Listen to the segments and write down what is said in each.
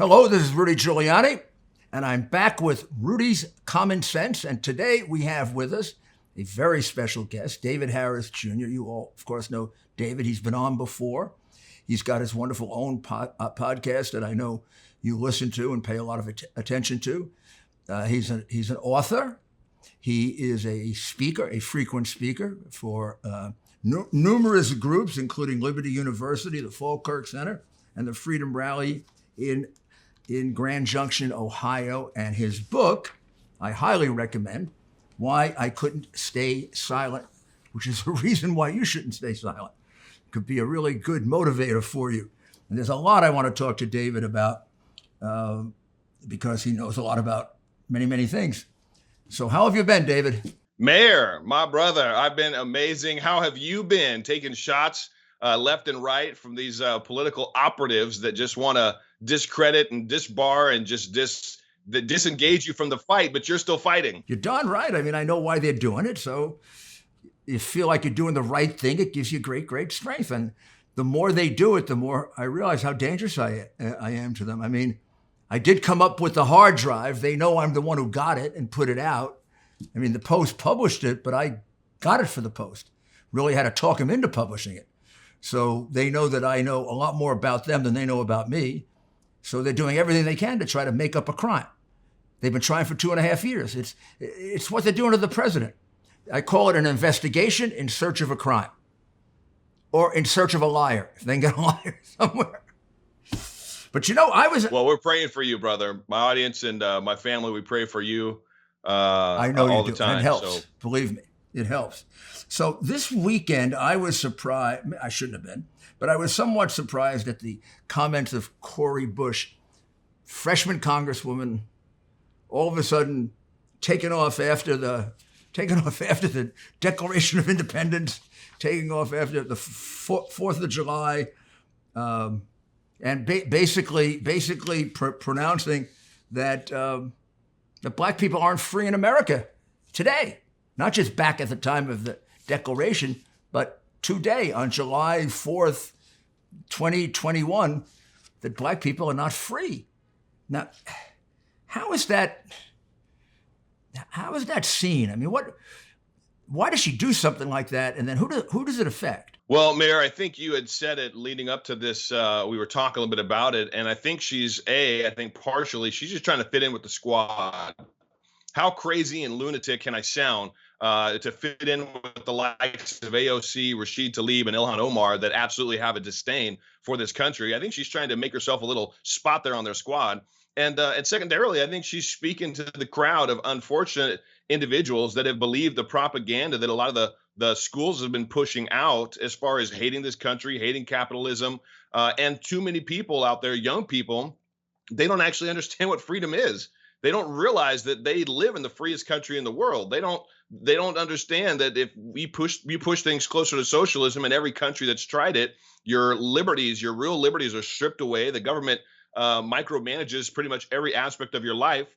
Hello, this is Rudy Giuliani, and I'm back with Rudy's Common Sense. And today we have with us a very special guest, David Harris Jr. You all, of course, know David. He's been on before. He's got his wonderful own podcast that I know you listen to and pay a lot of attention to. He's an author. He is a speaker, a frequent speaker for numerous groups, including Liberty University, the Falkirk Center, and the Freedom Rally in Grand Junction, Ohio. And his book, I highly recommend, Why I Couldn't Stay Silent, which is a reason why you shouldn't stay silent. Could be a really good motivator for you. And there's a lot I want to talk to David about because he knows a lot about many, many things. So how have you been, David? Mayor, my brother, I've been amazing. How have you been? Taking shots left and right from these political operatives that just want to discredit and disbar and just disengage you from the fight, but you're still fighting. You're darn right. I mean, I know why they're doing it. So you feel like you're doing the right thing. It gives you great, great strength. And the more they do it, the more I realize how dangerous I am to them. I mean, I did come up with the hard drive. They know I'm the one who got it and put it out. I mean, the Post published it, but I got it for the Post. Really had to talk them into publishing it. So they know that I know a lot more about them than they know about me. So they're doing everything they can to try to make up a crime. They've been trying for 2.5 years. It's what they're doing to the president. I call it an investigation in search of a crime, or in search of a liar, if they can get a liar somewhere. But you know, Well, we're praying for you, brother. My audience and my family, we pray for you I know all you the do. time. It helps. So. Believe me, it helps. So this weekend, I was surprised. I shouldn't have been, but I was somewhat surprised at the comments of Cori Bush, freshman congresswoman, all of a sudden taking off after the Declaration of Independence, taking off after the 4th of July, and basically pronouncing that that black people aren't free in America today, not just back at the time of the Declaration, but today on July 4th, 2021, that black people are not free. Now, how is that seen? I mean, why does she do something like that? And then who does it affect? Well, Mayor, I think you had said it leading up to this. We were talking a little bit about it, and I think I think partially she's just trying to fit in with the squad. How crazy and lunatic can I sound to fit in with the likes of AOC, Rashid Tlaib, and Ilhan Omar that absolutely have a disdain for this country? I think she's trying to make herself a little spot there on their squad. And secondarily, I think she's speaking to the crowd of unfortunate individuals that have believed the propaganda that a lot of the schools have been pushing out as far as hating this country, hating capitalism, and too many people out there, young people, they don't actually understand what freedom is. They don't realize that they live in the freest country in the world. They don't understand that if we push things closer to socialism in every country that's tried it, your real liberties are stripped away. The government micromanages pretty much every aspect of your life,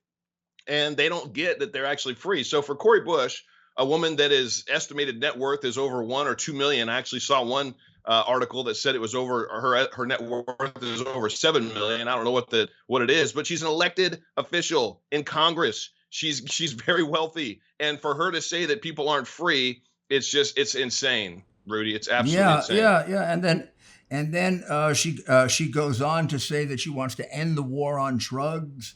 and they don't get that they're actually free. So for Cori Bush, a woman that is estimated net worth is over 1 or 2 million. I actually saw one article that said it was over her net worth is over 7 million. I don't know what it is, but she's an elected official in Congress. She's very wealthy, and for her to say that people aren't free, it's insane, Rudy. It's absolutely insane. Yeah. And then she goes on to say that she wants to end the war on drugs.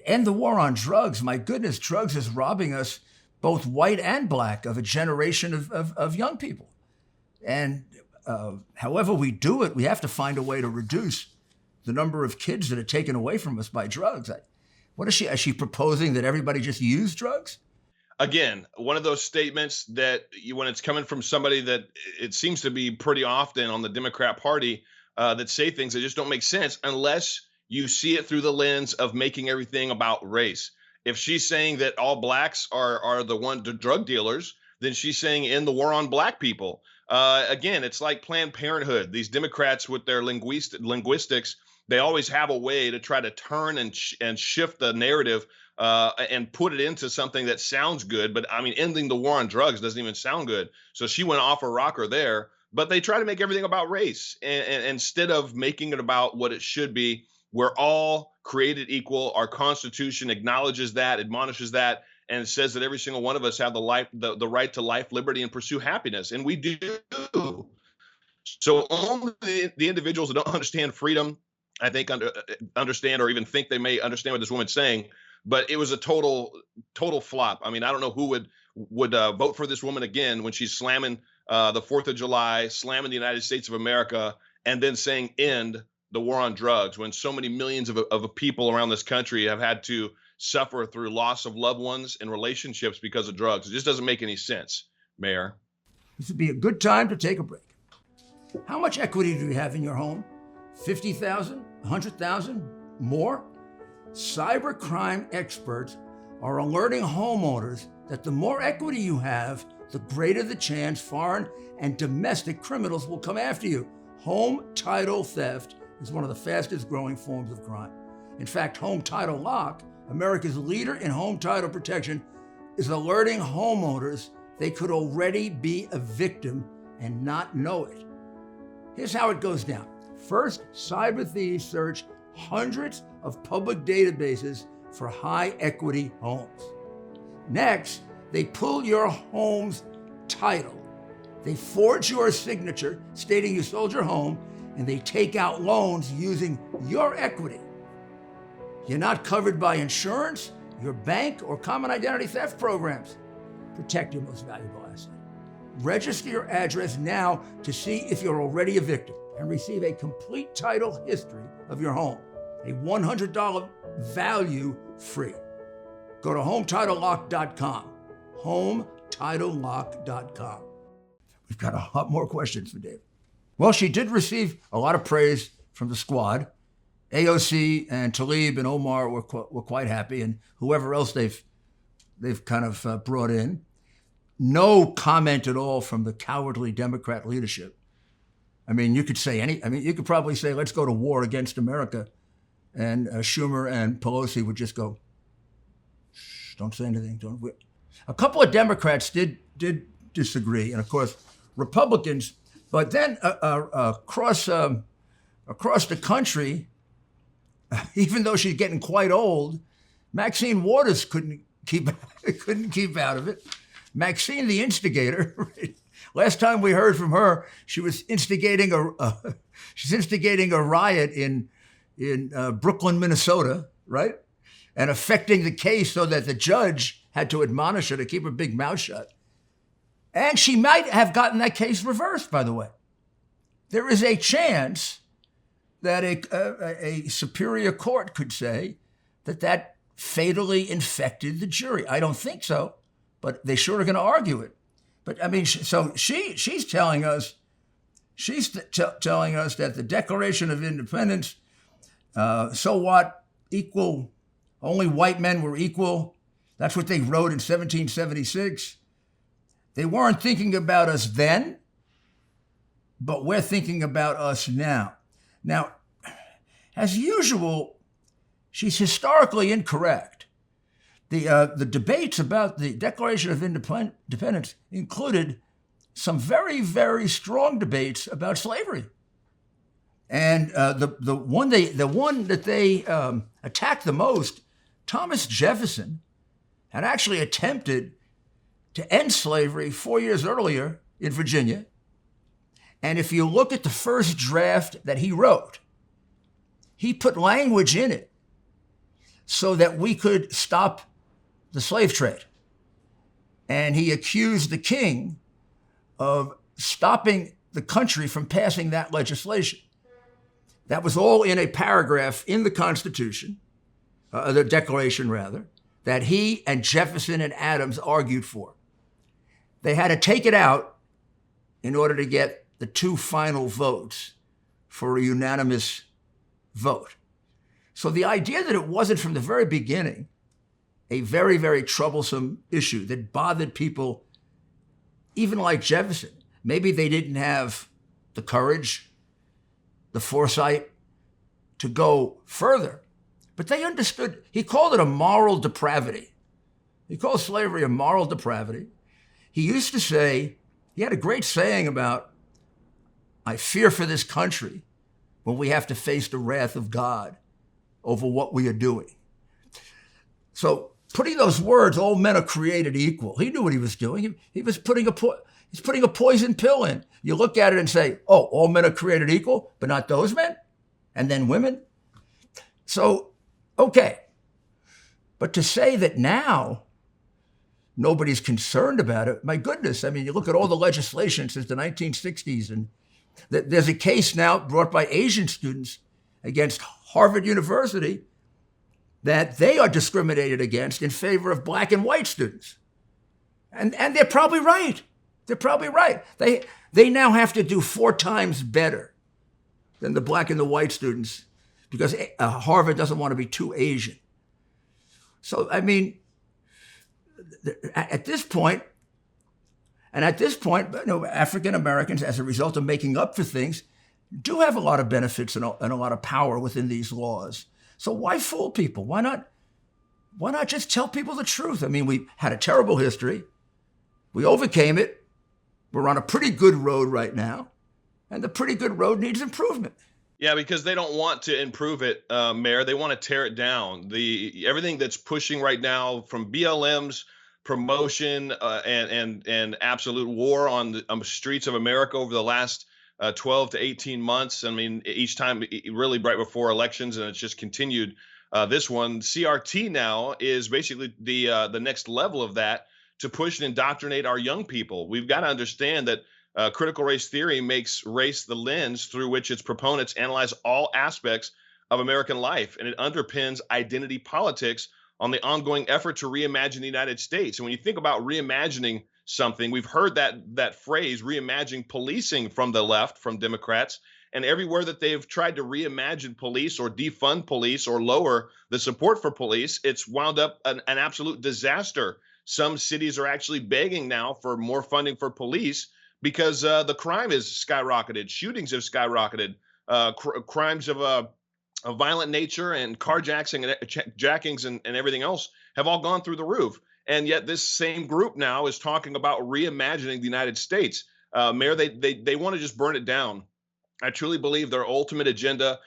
End the war on drugs. My goodness, drugs is robbing us, both white and black, of a generation of young people. And however we do it, we have to find a way to reduce the number of kids that are taken away from us by drugs. What is she? Is she proposing that everybody just use drugs? Again, one of those statements that when it's coming from somebody that it seems to be pretty often on the Democrat Party that say things that just don't make sense unless you see it through the lens of making everything about race. If she's saying that all blacks are the drug dealers, then she's saying end the war on black people. Again, it's like Planned Parenthood. These Democrats with their linguistics, they always have a way to try to turn and shift the narrative and put it into something that sounds good. But I mean, ending the war on drugs doesn't even sound good. So she went off her rocker there. but they try to make everything about race, and instead of making it about what it should be. We're all created equal. Our Constitution acknowledges that, admonishes that, and it says that every single one of us have the right to life, liberty, and pursue happiness, and we do. So only the individuals that don't understand freedom, I think, understand, or even think they may understand what this woman's saying. But it was a total flop. I mean, I don't know who would vote for this woman again when she's slamming the 4th of July, slamming the United States of America, and then saying end the war on drugs, when so many millions of people around this country have had to suffer through loss of loved ones and relationships because of drugs. It just doesn't make any sense, Mayor. This would be a good time to take a break. How much equity do you have in your home? 50,000, 100,000, more? Cybercrime experts are alerting homeowners that the more equity you have, the greater the chance foreign and domestic criminals will come after you. Home title theft is one of the fastest growing forms of crime. In fact, Home Title Lock, America's leader in home title protection, is alerting homeowners they could already be a victim and not know it. Here's how it goes down. First, cyber thieves search hundreds of public databases for high equity homes. Next, they pull your home's title. They forge your signature stating you sold your home, and they take out loans using your equity. You're not covered by insurance, your bank, or common identity theft programs. Protect your most valuable asset. Register your address now to see if you're already a victim and receive a complete title history of your home. A $100 value free. Go to HometitleLock.com. HometitleLock.com. We've got a lot more questions for David. Well, she did receive a lot of praise from the squad. AOC and Tlaib and Omar were quite happy, and whoever else they've kind of brought in. No comment at all from the cowardly Democrat leadership. I mean, you could probably say, let's go to war against America. And Schumer and Pelosi would just go, shh, don't say anything. A couple of Democrats did disagree, and of course, Republicans. But then across the country, even though she's getting quite old, Maxine Waters couldn't keep out of it. Maxine, the instigator. Right? Last time we heard from her, she was instigating a riot in Brooklyn, Minnesota, right? And affecting the case so that the judge had to admonish her to keep her big mouth shut. And she might have gotten that case reversed, by the way. There is a chance that a superior court could say that fatally infected the jury. I don't think so, but they sure are going to argue it. But I mean, she's telling us that the Declaration of Independence, so what, equal, only white men were equal. That's what they wrote in 1776. They weren't thinking about us then, but we're thinking about us now. Now, as usual, she's historically incorrect. The debates about the Declaration of Independence included some very, very strong debates about slavery. And the one that they attacked the most, Thomas Jefferson, had actually attempted to end slavery 4 years earlier in Virginia. And if you look at the first draft that he wrote, he put language in it so that we could stop the slave trade. And he accused the king of stopping the country from passing that legislation. That was all in a paragraph in the Constitution, the Declaration rather, that he and Jefferson and Adams argued for. They had to take it out in order to get the two final votes for a unanimous vote. So the idea that it wasn't from the very beginning a very, very troublesome issue that bothered people, even like Jefferson, maybe they didn't have the courage, the foresight to go further, but they understood. He called it a moral depravity. He called slavery a moral depravity. He used to say, he had a great saying about I fear for this country when we have to face the wrath of God over what we are doing. So putting those words, all men are created equal. He knew what he was doing. He was putting he's putting a poison pill in. You look at it and say, oh, all men are created equal, but not those men? And then women? So, okay. But to say that now nobody's concerned about it, my goodness. I mean, you look at all the legislation since the 1960s, and there's a case now brought by Asian students against Harvard University that they are discriminated against in favor of black and white students. And they're probably right. They're probably right. They now have to do 4 times better than the black and the white students because Harvard doesn't want to be too Asian. So, I mean, at this point, African Americans, as a result of making up for things, do have a lot of benefits and a lot of power within these laws. So why fool people? Why not just tell people the truth? I mean, we had a terrible history. We overcame it. We're on a pretty good road right now, and the pretty good road needs improvement. Yeah, because they don't want to improve it, Mayor. They want to tear it down. Everything that's pushing right now, from BLM's promotion and absolute war on the streets of America over the last 12 to 18 months. I mean, each time really right before elections, and it's just continued. This one, CRT now is basically the next level of that, to push and indoctrinate our young people. We've got to understand that critical race theory makes race the lens through which its proponents analyze all aspects of American life, and it underpins identity politics on the ongoing effort to reimagine the United States. And when you think about reimagining something, we've heard that phrase, reimagining policing, from the left, from Democrats, and everywhere that they've tried to reimagine police or defund police or lower the support for police, it's wound up an absolute disaster. Some cities are actually begging now for more funding for police because the crime has skyrocketed. Shootings have skyrocketed. Crimes of a violent nature and carjacking and jackings and everything else have all gone through the roof. And yet this same group now is talking about reimagining the United States. Mayor, they want to just burn it down. I truly believe their ultimate agenda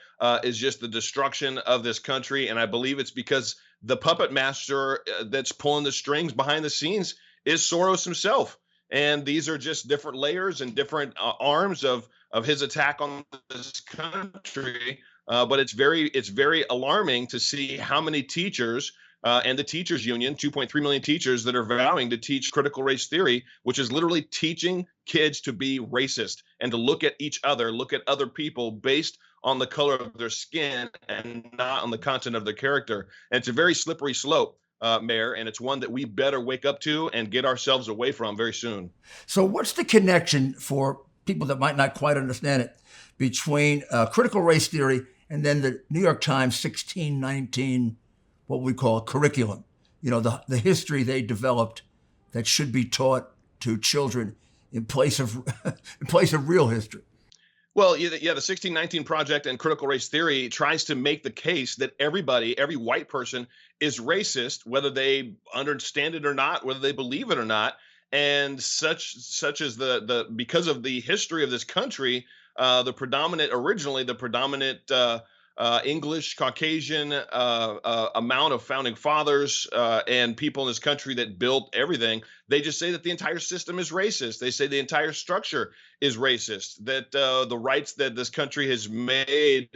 is just the destruction of this country. And I believe it's because the puppet master that's pulling the strings behind the scenes is Soros himself. And these are just different layers and different arms of his attack on this country. But it's very alarming to see how many teachers and the teachers union, 2.3 million teachers, that are vowing to teach critical race theory, which is literally teaching kids to be racist and to look at each other, look at other people based on the color of their skin and not on the content of their character. And it's a very slippery slope, Mayor, and it's one that we better wake up to and get ourselves away from very soon. So what's the connection, for people that might not quite understand it, between critical race theory and then the New York Times 1619, what we call curriculum? You know, the history they developed that should be taught to children in place of real history. Well, yeah, the 1619 Project and critical race theory tries to make the case that everybody, every white person, is racist, whether they understand it or not, whether they believe it or not. And such as because of the history of this country, the predominant English, Caucasian amount of founding fathers and people in this country that built everything, they just say that the entire system is racist. They say the entire structure is racist, that the rights that this country has made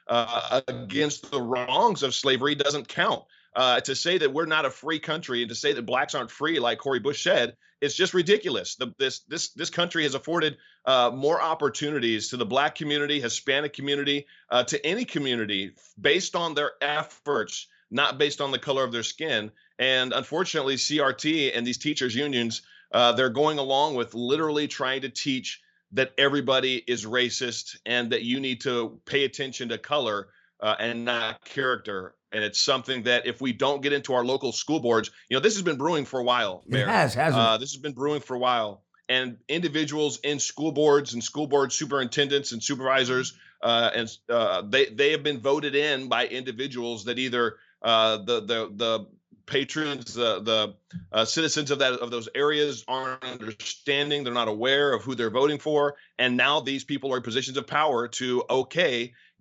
against the wrongs of slavery doesn't count. To say that we're not a free country and to say that blacks aren't free, like Cori Bush said, it's just ridiculous. This country has afforded more opportunities to the black community, Hispanic community, to any community based on their efforts, not based on the color of their skin. And unfortunately, CRT and these teachers unions, they're going along with literally trying to teach that everybody is racist and that you need to pay attention to color and not character. And it's something that if we don't get into our local school boards, this has been brewing for a while, Mayor. It hasn't it? This has been brewing for a while. And individuals in school boards and school board superintendents and supervisors, they have been voted in by individuals that either the patrons, the citizens of those areas aren't understanding. They're not aware of who they're voting for, and now these people are in positions of power to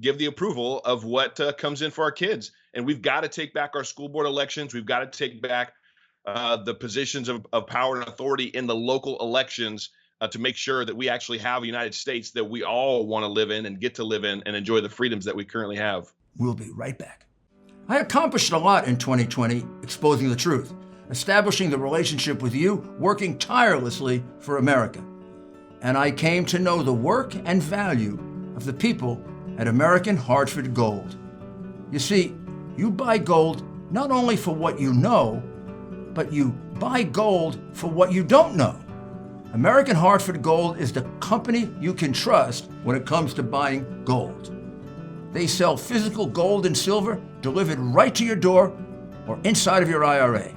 give the approval of what comes in for our kids. And we've got to take back our school board elections. We've got to take back the positions of power and authority in the local elections to make sure that we actually have a United States that we all want to live in and get to live in and enjoy the freedoms that we currently have. We'll be right back. I accomplished a lot in 2020, exposing the truth, establishing the relationship with you, working tirelessly for America. And I came to know the work and value of the people at American Hartford Gold. You see, you buy gold not only for what you know, but you buy gold for what you don't know. American Hartford Gold is the company you can trust when it comes to buying gold. They sell physical gold and silver delivered right to your door or inside of your IRA.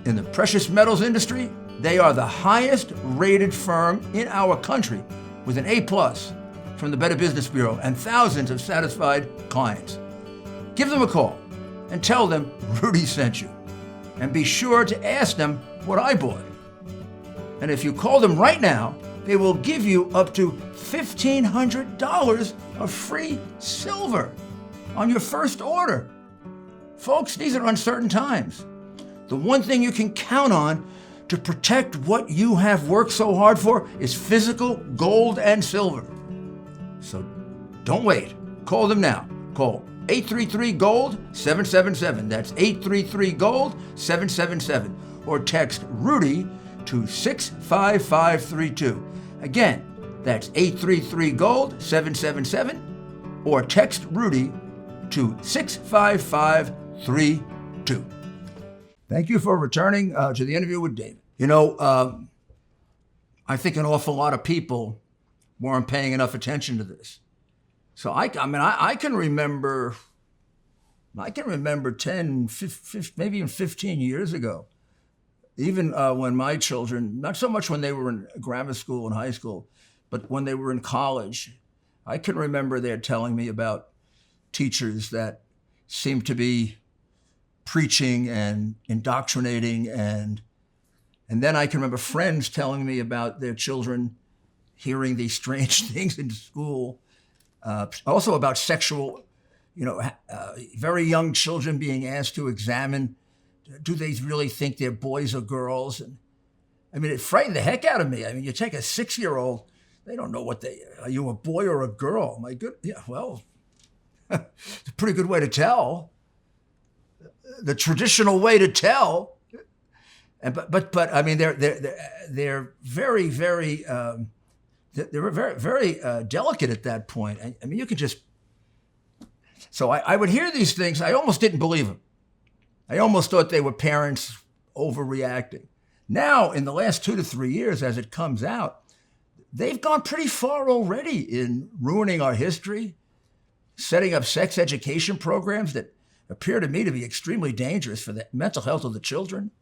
In the precious metals industry, they are the highest rated firm in our country with an A+ from the Better Business Bureau and thousands of satisfied clients. Give them a call and tell them Rudy sent you. And be sure to ask them what I bought. And if you call them right now, they will give you up to $1,500 of free silver on your first order. Folks, these are uncertain times. The one thing you can count on to protect what you have worked so hard for is physical gold and silver. So don't wait. Call them now. Call 833-GOLD-777. That's 833-GOLD-777. Or text Rudy to 65532. Again, that's 833-GOLD-777. Or text Rudy to 65532. Thank you for returning to the interview with David. You know, I think an awful lot of people weren't paying enough attention to this. So I can remember 10, 15, maybe even 15 years ago, even when my children, not so much when they were in grammar school and high school, but when they were in college, I can remember they're telling me about teachers that seemed to be preaching and indoctrinating, and then I can remember friends telling me about their children hearing these strange things in school. Also about sexual, very young children being asked to examine, do they really think they're boys or girls? And I mean, it frightened the heck out of me. I mean, you take a 6-year-old, they don't know are you a boy or a girl? My good, yeah, well, it's a pretty good way to tell. The traditional way to tell. But I mean, they're very, very, they were very, very delicate at that point. I mean, you could just. So I would hear these things. I almost didn't believe them. I almost thought they were parents overreacting. Now, in the last 2 to 3 years, as it comes out, they've gone pretty far already in ruining our history, setting up sex education programs that appear to me to be extremely dangerous for the mental health of the children.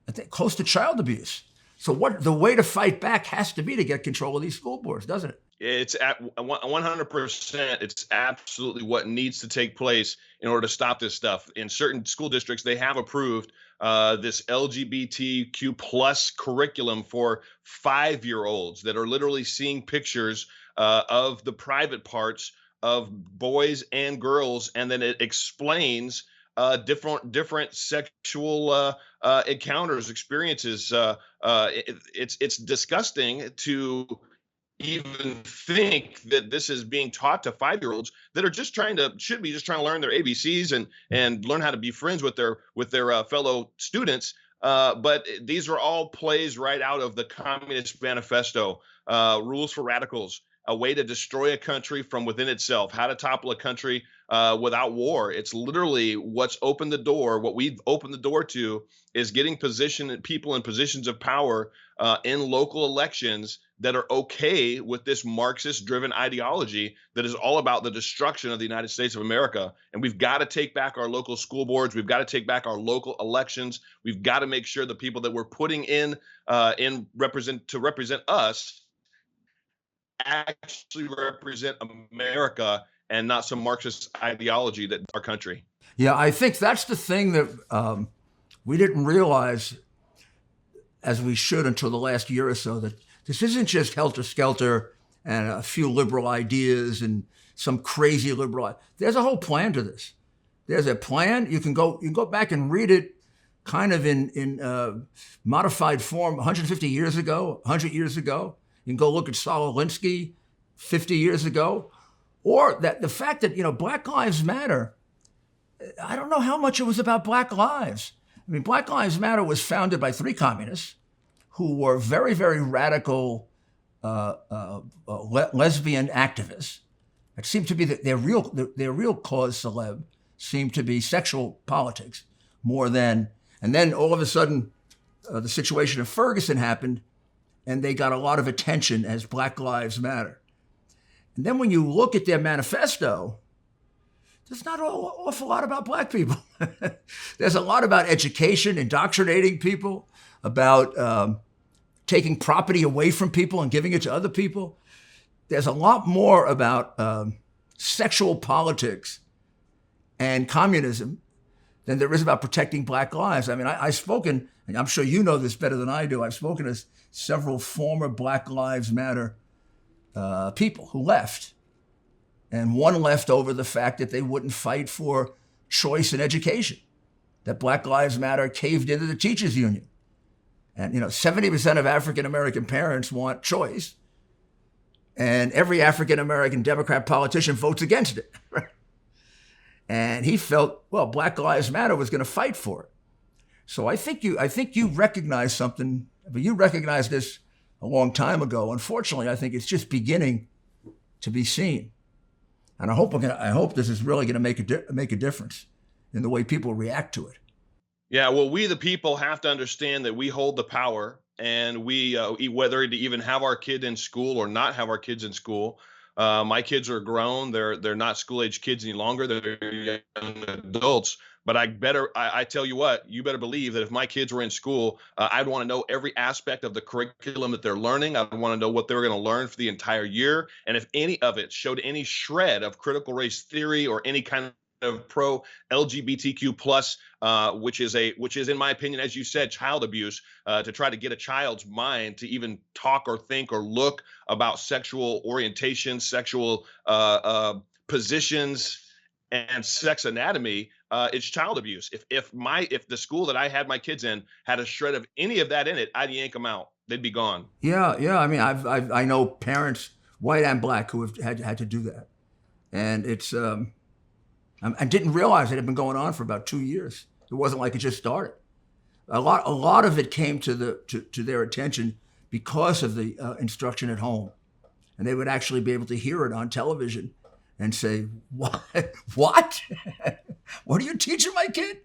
I think close to child abuse. So the way to fight back has to be to get control of these school boards, doesn't it? It's at 100%. It's absolutely what needs to take place in order to stop this stuff. In certain school districts, they have approved this LGBTQ plus curriculum for 5-year-olds that are literally seeing pictures of the private parts of boys and girls, and then it explains different sexual encounters, experiences. It's disgusting to even think that this is being taught to 5-year-olds that are should be just trying to learn their ABCs and learn how to be friends with their fellow students. But these are all plays right out of the Communist Manifesto, Rules for Radicals, a way to destroy a country from within itself, how to topple a country without war. It's literally what's opened the door. What we've opened the door to is getting people in positions of power in local elections that are okay with this Marxist-driven ideology that is all about the destruction of the United States of America. And we've got to take back our local school boards. We've got to take back our local elections. We've got to make sure the people that we're putting in represent us actually represent America and not some Marxist ideology that our country. Yeah, I think that's the thing that we didn't realize as we should until the last year or so, that this isn't just helter-skelter and a few liberal ideas and some crazy liberal. There's a whole plan to this. There's a plan. You can go back and read it kind of in modified form 150 years ago, 100 years ago. You can go look at Saul Alinsky 50 years ago. Or that the fact that, Black Lives Matter, I don't know how much it was about Black lives. I mean, Black Lives Matter was founded by three communists who were very, very radical lesbian activists. It seemed to be that their real cause célèbre seemed to be sexual politics more than. And then all of a sudden, the situation of Ferguson happened, and they got a lot of attention as Black Lives Matter. And then when you look at their manifesto, there's not an awful lot about Black people. There's a lot about education, indoctrinating people, about taking property away from people and giving it to other people. There's a lot more about sexual politics and communism than there is about protecting Black lives. I mean, I've spoken, and I'm sure you know this better than I do, I've spoken to several former Black Lives Matter people who left. And one left over the fact that they wouldn't fight for choice in education, that Black Lives Matter caved into the teachers union. And 70% of African-American parents want choice, and every African-American Democrat politician votes against it. And he felt, well, Black Lives Matter was going to fight for it. So I think you recognize something, but you recognized this a long time ago. Unfortunately, I think it's just beginning to be seen. And I hope this is really going to make a difference in the way people react to it. Yeah, well, we the people have to understand that we hold the power, and we whether to even have our kid in school or not have our kids in school. My kids are grown; they're not school age kids any longer; they're young adults. But I tell you what, you better believe that if my kids were in school, I'd want to know every aspect of the curriculum that they're learning. I'd want to know what they're going to learn for the entire year. And if any of it showed any shred of critical race theory or any kind of pro LGBTQ plus, which is in my opinion, as you said, child abuse, to try to get a child's mind to even talk or think or look about sexual orientation, sexual positions, and sex anatomy, it's child abuse. If the school that I had my kids in had a shred of any of that in it, I'd yank them out. They'd be gone. Yeah. I mean, I know parents, white and Black, who have had to do that, and it's I didn't realize it had been going on for about 2 years. It wasn't like it just started. A lot of it came to their attention because of the instruction at home, and they would actually be able to hear it on television and say, "What? What? What are you teaching my kid?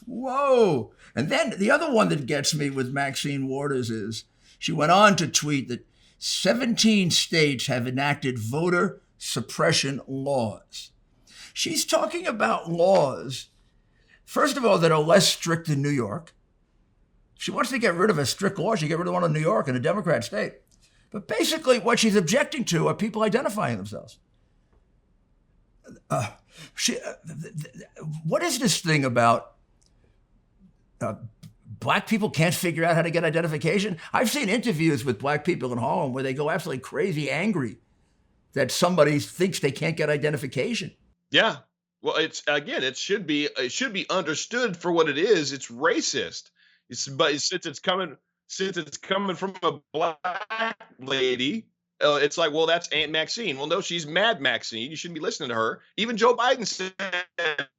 Whoa!" And then the other one that gets me with Maxine Waters is she went on to tweet that 17 states have enacted voter suppression laws. She's talking about laws, first of all, that are less strict than New York. She wants to get rid of a strict law. She get rid of one in New York, in a Democrat state. But basically, what she's objecting to are people identifying themselves. What is this thing about Black people can't figure out how to get identification? I've seen interviews with Black people in Harlem where they go absolutely crazy, angry that somebody thinks they can't get identification. Yeah. Well, it should be understood for what it is. It's racist. But since it's coming from a Black lady, it's like, well, that's Aunt Maxine. Well, no, she's Mad Maxine. You shouldn't be listening to her. Even Joe Biden said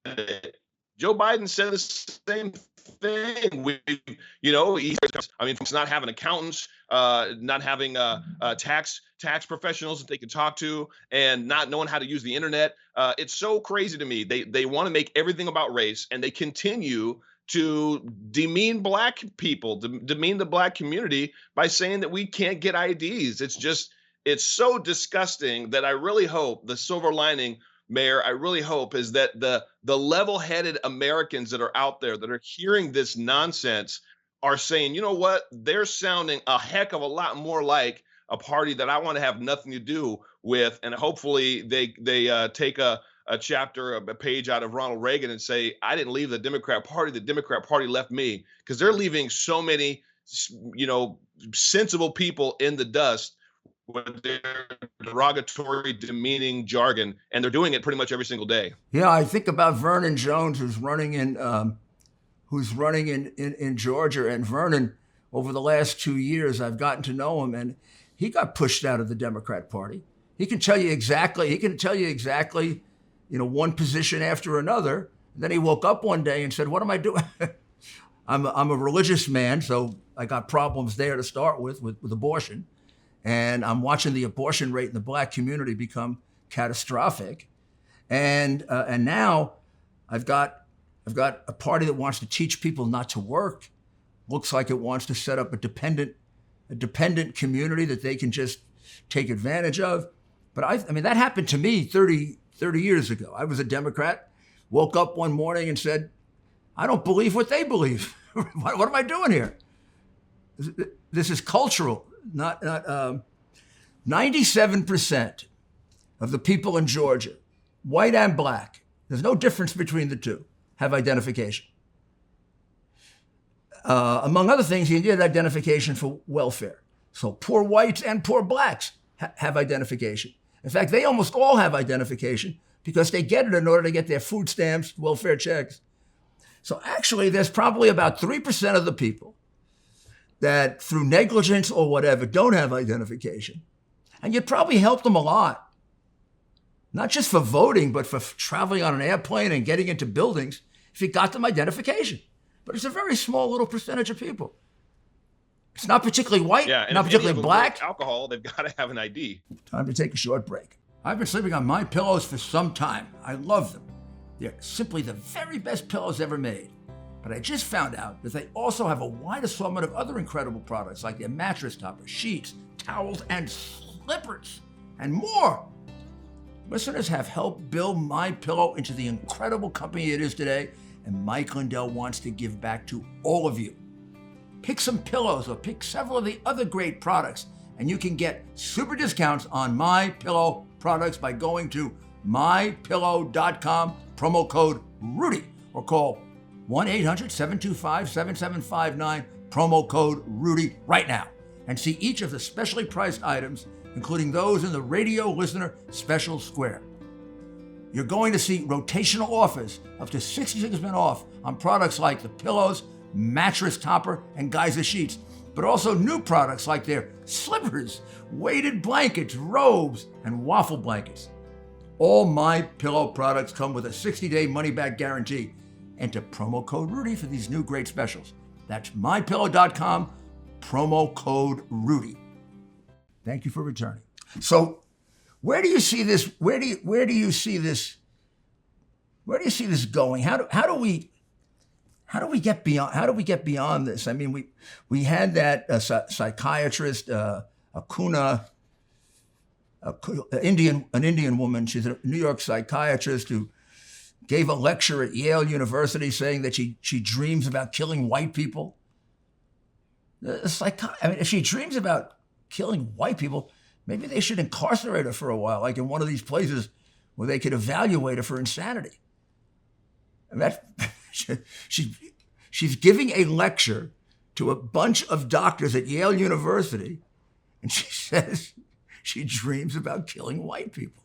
it. Joe Biden said the same thing. It's not having accountants, not having tax professionals that they can talk to, and not knowing how to use the internet. It's so crazy to me. They want to make everything about race, and they continue to demean Black people, demean the Black community by saying that we can't get IDs. It's so disgusting that I really hope the silver lining, Mayor, I really hope is that the level-headed Americans that are out there that are hearing this nonsense are saying, you know what, they're sounding a heck of a lot more like a party that I want to have nothing to do with, and hopefully they take a a chapter, a page out of Ronald Reagan and say, I didn't leave the Democrat Party. The Democrat Party left me, because they're leaving so many, you know, sensible people in the dust with their derogatory, demeaning jargon. And they're doing it pretty much every single day. Yeah, I think about Vernon Jones, who's running in Georgia. And Vernon, over the last 2 years, I've gotten to know him, and he got pushed out of the Democrat Party. He can tell you exactly, you know, one position after another. And then he woke up one day and said, what am I doing? I'm a religious man, so I got problems there to start with abortion. And I'm watching the abortion rate in the black community become catastrophic. And now I've got a party that wants to teach people not to work. Looks like it wants to set up a dependent community that they can just take advantage of. But I mean, that happened to me 30 years ago. I was a Democrat, woke up one morning and said, I don't believe what they believe. What am I doing here? This is cultural. 97% of the people in Georgia, white and black, there's no difference between the two, have identification. Among other things, you get identification for welfare. So poor whites and poor blacks have identification. In fact, they almost all have identification because they get it in order to get their food stamps, welfare checks. So actually, there's probably about 3% of the people that through negligence or whatever don't have identification. And you'd probably help them a lot, not just for voting, but for traveling on an airplane and getting into buildings if you got them identification. But it's a very small little percentage of people. It's not particularly white, not particularly black. Alcohol, they've got to have an ID. Time to take a short break. I've been sleeping on my pillows for some time. I love them. They're simply the very best pillows ever made. But I just found out that they also have a wide assortment of other incredible products like their mattress toppers, sheets, towels, and slippers, and more. Listeners have helped build My Pillow into the incredible company it is today, and Mike Lindell wants to give back to all of you. Pick some pillows or pick several of the other great products, and you can get super discounts on My Pillow products by going to mypillow.com, promo code Rudy, or call 1-800-725-7759, promo code Rudy right now, and see each of the specially priced items, including those in the radio listener special square. You're going to see rotational offers up to 66% off on products like the pillows, mattress topper, and geyser sheets, but also new products like their slippers, weighted blankets, robes, and waffle blankets. All My Pillow products come with a 60-day money-back guarantee. Enter promo code Rudy for these new great specials. That's mypillow.com, promo code Rudy. Thank you for returning. So, where do you see this? Where do you see this going? How do we get beyond this? I mean, we had that psychiatrist, Akuna, an Indian woman. She's a New York psychiatrist who gave a lecture at Yale University saying that she dreams about killing white people. If she dreams about killing white people, maybe they should incarcerate her for a while, like in one of these places where they could evaluate her for insanity. And she's giving a lecture to a bunch of doctors at Yale University, and she says she dreams about killing white people.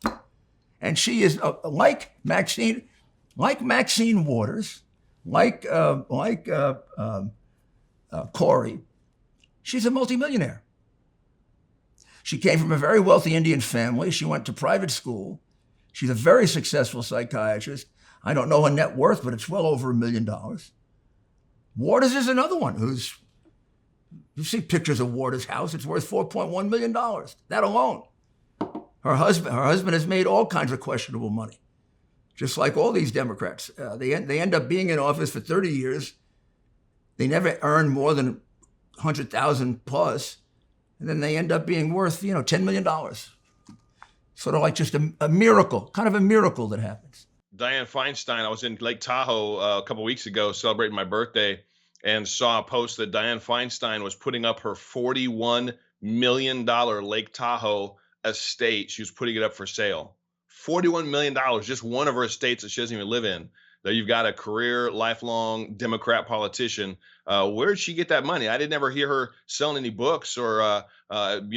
And she is like Maxine Waters, like Corey. She's a multimillionaire. She came from a very wealthy Indian family. She went to private school. She's a very successful psychiatrist. I don't know her net worth, but it's well over $1 million. Waters is another one you see pictures of Waters' house. It's worth $4.1 million. That alone. Her husband has made all kinds of questionable money, just like all these Democrats. They end up being in office for 30 years. They never earn more than $100,000 plus. And then they end up being worth, $10 million. Sort of like just a miracle, kind of a miracle that happens. Dianne Feinstein, I was in Lake Tahoe a couple weeks ago celebrating my birthday and saw a post that Dianne Feinstein was putting up her $41 million Lake Tahoe estate. She was putting it up for sale $41 million, just one of her estates that she doesn't even live in. That you've got a career, lifelong Democrat politician. Where did she get that money? I didn't ever hear her selling any books or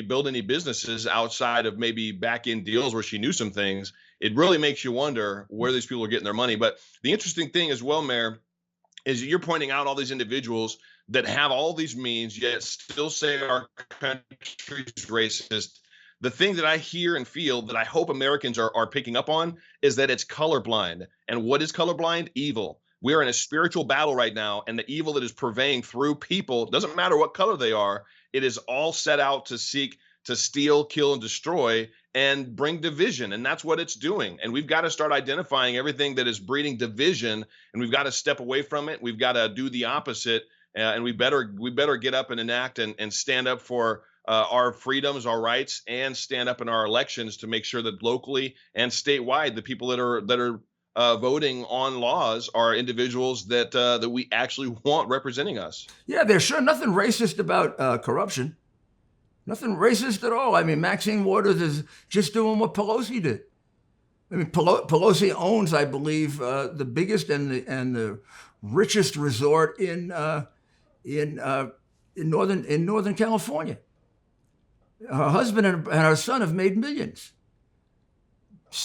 build any businesses outside of maybe back end deals where she knew some things. It really makes you wonder where these people are getting their money. But the interesting thing as well, Mayor, is you're pointing out all these individuals that have all these means yet still say our country's racist. The thing that I hear and feel that I hope Americans are picking up on is that it's colorblind. And what is colorblind? Evil. We are in a spiritual battle right now, and the evil that is purveying through people, doesn't matter what color they are, it is all set out to seek to steal, kill, and destroy and bring division. And that's what it's doing. And we've got to start identifying everything that is breeding division, and we've got to step away from it. We've got to do the opposite. And we better get up and enact and stand up for our freedoms, our rights, and stand up in our elections to make sure that locally and statewide, the people that are voting on laws are individuals that we actually want representing us. Yeah, there's sure nothing racist about corruption. Nothing racist at all. I mean, Maxine Waters is just doing what Pelosi did. I mean, Pelosi owns, I believe, the biggest and the richest resort in Northern California. Her husband and her son have made millions.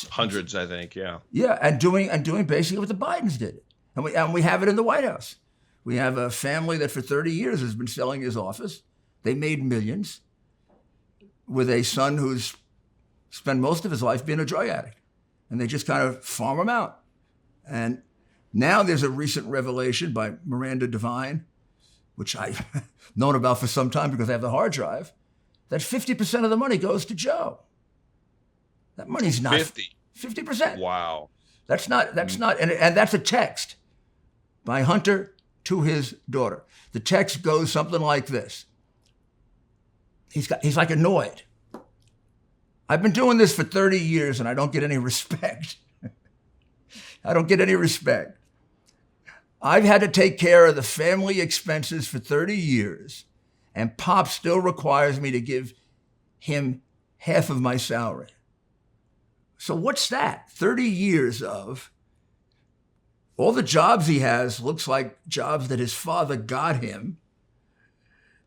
Hundreds, I think. Yeah. Yeah, and doing basically what the Bidens did, and we have it in the White House. We have a family that for 30 years has been selling his office. They made millions, with a son who's spent most of his life being a drug addict, and they just kind of farm him out. And now there's a recent revelation by Miranda Devine, which I've known about for some time because I have the hard drive, that 50% of the money goes to Joe. That money's not 50%. Wow. That's not, and that's a text by Hunter to his daughter. The text goes something like this. He's like annoyed. I've been doing this for 30 years and I don't get any respect. I don't get any respect. I've had to take care of the family expenses for 30 years, and Pop still requires me to give him half of my salary. So what's that? 30 years of all the jobs he has looks like jobs that his father got him.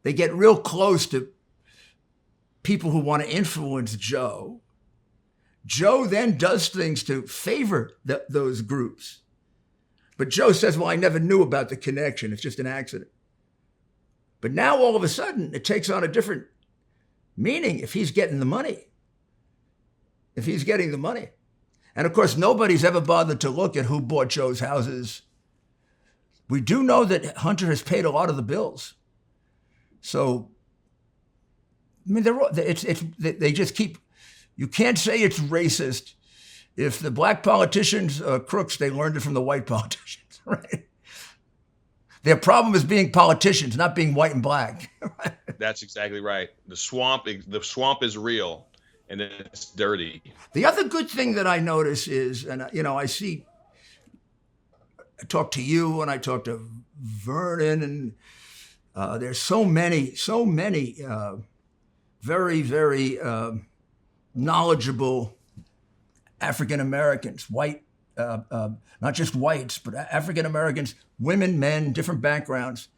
They get real close to people who want to influence Joe. Joe then does things to favor those groups. But Joe says, well, I never knew about the connection. It's just an accident. But now all of a sudden, it takes on a different meaning if he's getting the money. If he's getting the money. And of course, nobody's ever bothered to look at who bought Joe's houses. We do know that Hunter has paid a lot of the bills. So, I mean, they just keep, you can't say it's racist. If the black politicians are crooks, they learned it from the white politicians, right? Their problem is being politicians, not being white and black. That's exactly right. The swamp is real, and it's dirty. The other good thing that I notice is, and I talk to you and I talk to Vernon, and there's so many very, very knowledgeable African Americans, white, not just whites, but African Americans, women, men, different backgrounds.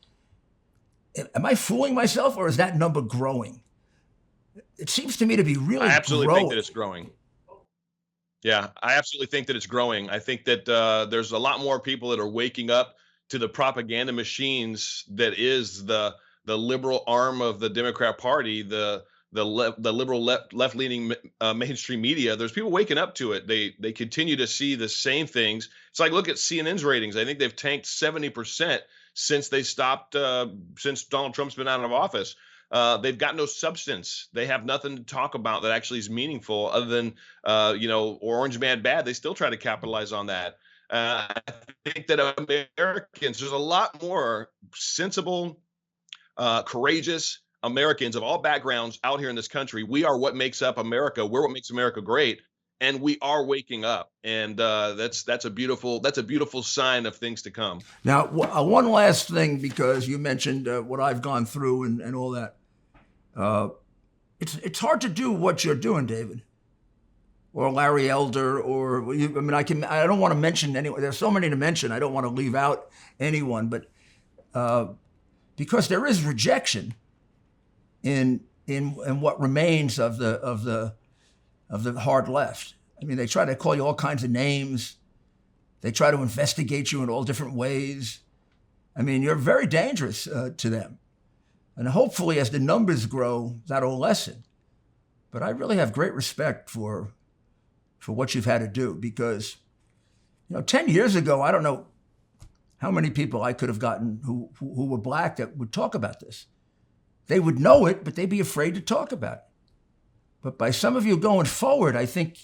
Am I fooling myself, or is that number growing? It seems to me to be really I absolutely growing. think that it's growing. Yeah, I absolutely think that it's growing. I think that there's a lot more people that are waking up to the propaganda machines that is the liberal arm of the Democrat Party, the liberal left-leaning mainstream media. There's people waking up to it. They continue to see the same things. It's like, look at CNN's ratings. I think they've tanked 70% since they stopped, since Donald Trump's been out of office. They've got no substance. They have nothing to talk about that actually is meaningful other than, Orange Man Bad. They still try to capitalize on that. I think that Americans, there's a lot more sensible, courageous Americans of all backgrounds out here in this country. We are what makes up America. We're what makes America great, and we are waking up. And that's a beautiful sign of things to come. Now, one last thing, because you mentioned what I've gone through and all that. It's hard to do what you're doing, David. or Larry Elder, I don't want to mention anyone. There's so many to mention. I don't want to leave out anyone, but because there is rejection in what remains of the hard left. I mean, they try to call you all kinds of names. They try to investigate you in all different ways. I mean, you're very dangerous to them. And hopefully, as the numbers grow, that'll lessen. But I really have great respect for what you've had to do, because, 10 years ago, I don't know how many people I could have gotten who were black that would talk about this. They would know it, but they'd be afraid to talk about it. But by some of you going forward, I think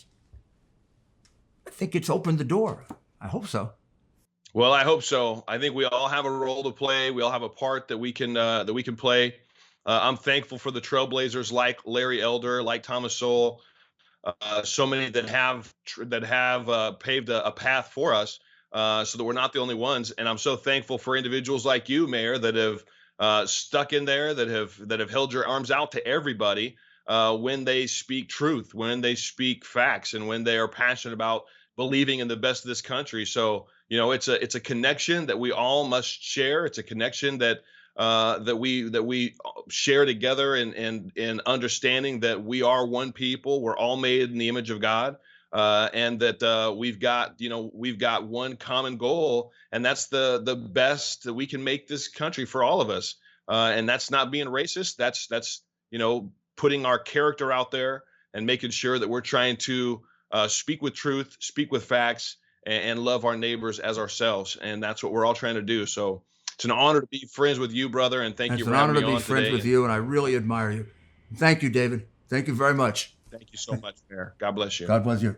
it's opened the door. I hope so. Well, I hope so. I think we all have a role to play. We all have a part that we can play. I'm thankful for the trailblazers like Larry Elder, like Thomas Sowell, so many that have paved a path for us, so that we're not the only ones. And I'm so thankful for individuals like you, Mayor, that have stuck in there, that have held your arms out to everybody when they speak truth, when they speak facts, and when they are passionate about believing in the best of this country. So, it's a connection that we all must share. It's a connection that we share together in understanding that we are one people. We're all made in the image of God, and that we've got one common goal, and that's the best that we can make this country for all of us. And that's not being racist. That's putting our character out there and making sure that we're trying to speak with truth, speak with facts, and love our neighbors as ourselves. And that's what we're all trying to do. So it's an honor to be friends with you, brother. And thank you for having me on today. It's an honor to be friends with you, and I really admire you. Thank you, David. Thank you very much. Thank you so much, Mayor. God bless you. God bless you.